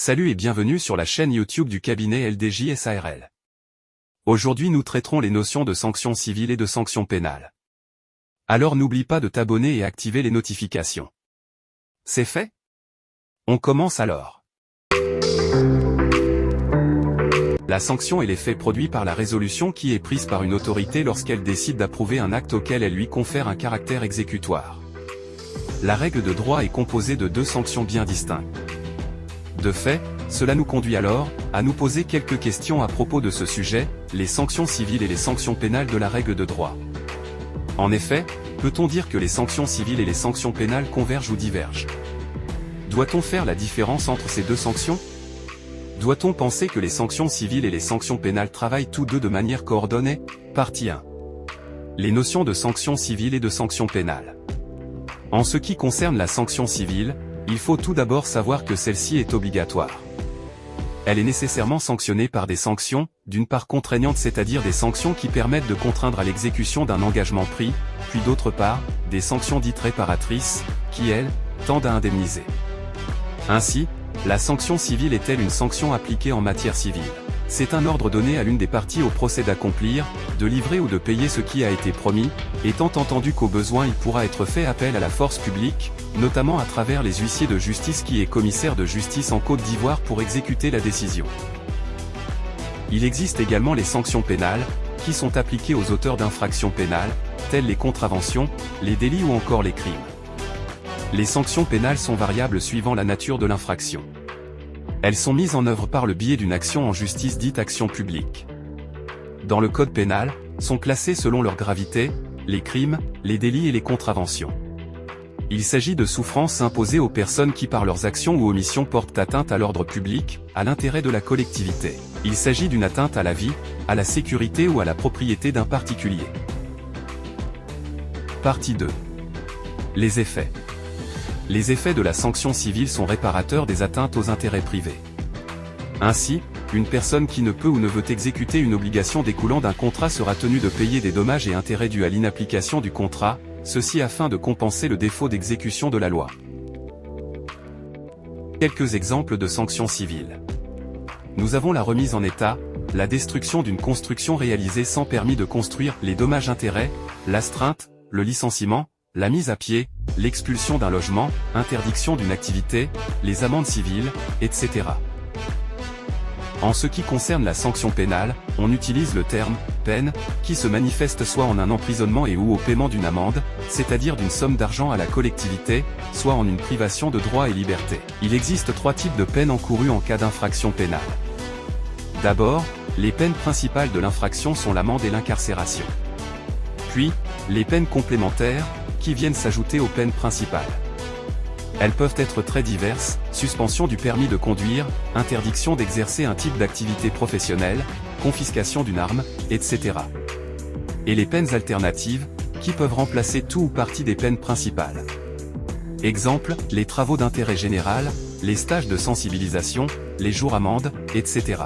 Salut et bienvenue sur la chaîne YouTube du cabinet LDJ SARL. Aujourd'hui nous traiterons les notions de sanctions civiles et de sanctions pénales. Alors n'oublie pas de t'abonner et activer les notifications. C'est fait? On commence alors. La sanction est l'effet produit par la résolution qui est prise par une autorité lorsqu'elle décide d'approuver un acte auquel elle lui confère un caractère exécutoire. La règle de droit est composée de deux sanctions bien distinctes. De fait, cela nous conduit alors à nous poser quelques questions à propos de ce sujet, les sanctions civiles et les sanctions pénales de la règle de droit. En effet, peut-on dire que les sanctions civiles et les sanctions pénales convergent ou divergent? Doit-on faire la différence entre ces deux sanctions? Doit-on penser que les sanctions civiles et les sanctions pénales travaillent tous deux de manière coordonnée? Partie 1. Les notions de sanctions civiles et de sanctions pénales. En ce qui concerne la sanction civile, il faut tout d'abord savoir que celle-ci est obligatoire. Elle est nécessairement sanctionnée par des sanctions, d'une part contraignantes, c'est-à-dire des sanctions qui permettent de contraindre à l'exécution d'un engagement pris, puis d'autre part, des sanctions dites réparatrices, qui elles, tendent à indemniser. Ainsi, la sanction civile est-elle une sanction appliquée en matière civile? C'est un ordre donné à l'une des parties au procès d'accomplir, de livrer ou de payer ce qui a été promis, étant entendu qu'au besoin il pourra être fait appel à la force publique, notamment à travers les huissiers de justice qui est commissaire de justice en Côte d'Ivoire pour exécuter la décision. Il existe également les sanctions pénales, qui sont appliquées aux auteurs d'infractions pénales, telles les contraventions, les délits ou encore les crimes. Les sanctions pénales sont variables suivant la nature de l'infraction. Elles sont mises en œuvre par le biais d'une action en justice dite action publique. Dans le code pénal, sont classés selon leur gravité, les crimes, les délits et les contraventions. Il s'agit de souffrances imposées aux personnes qui par leurs actions ou omissions portent atteinte à l'ordre public, à l'intérêt de la collectivité. Il s'agit d'une atteinte à la vie, à la sécurité ou à la propriété d'un particulier. Partie 2. Les effets. Les effets de la sanction civile sont réparateurs des atteintes aux intérêts privés. Ainsi, une personne qui ne peut ou ne veut exécuter une obligation découlant d'un contrat sera tenue de payer des dommages et intérêts dus à l'inapplication du contrat, ceci afin de compenser le défaut d'exécution de la loi. Quelques exemples de sanctions civiles. Nous avons la remise en état, la destruction d'une construction réalisée sans permis de construire, les dommages-intérêts, l'astreinte, le licenciement, la mise à pied, l'expulsion d'un logement, interdiction d'une activité, les amendes civiles, etc. En ce qui concerne la sanction pénale, on utilise le terme « peine » qui se manifeste soit en un emprisonnement et ou au paiement d'une amende, c'est-à-dire d'une somme d'argent à la collectivité, soit en une privation de droits et libertés. Il existe trois types de peines encourues en cas d'infraction pénale. D'abord, les peines principales de l'infraction sont l'amende et l'incarcération. Puis, les peines complémentaires, qui viennent s'ajouter aux peines principales. Elles peuvent être très diverses, suspension du permis de conduire, interdiction d'exercer un type d'activité professionnelle, confiscation d'une arme, etc. Et les peines alternatives, qui peuvent remplacer tout ou partie des peines principales. Exemple, les travaux d'intérêt général, les stages de sensibilisation, les jours amendes, etc.